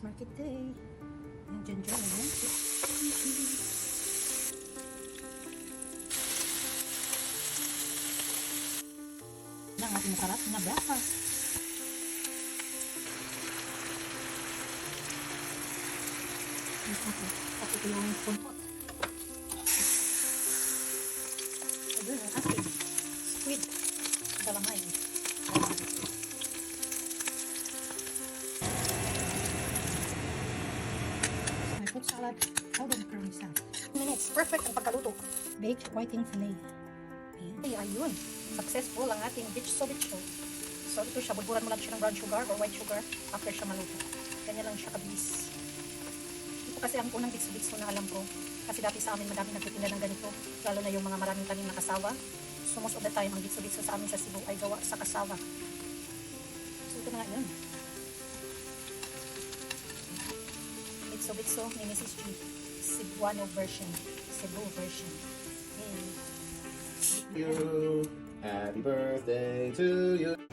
Market Day. Ayan, dyan. Ayan. Yan ang ating masarap na breakfast. Tapos ito yung spoon pot. Ayun ang ating squid. Dalamay. My fruit salad. How does it curry salad? 2 minutes. Perfect ang pagkaluto. Baked whiting fillet. Ayun. Successful ang ating beach sobicho. So ito siya. Bulburan mo lang siya ng brown sugar or white sugar after siya maluto. Ganyan lang siya kabilis. Ito kasi ang unang bitso-bitso na alam ko. Kasi dati sa amin madami nagtitinda ng ganito. Lalo na yung mga maraming tanim na kasawa. So most of the time, ang bitso-bitso sa amin sa Cebu ay gawa sa kasawa. So ito na nga yun. Bitso-bitso ni Mrs. G. Cebuano version. Cebu version. Hey. You. Happy birthday to you.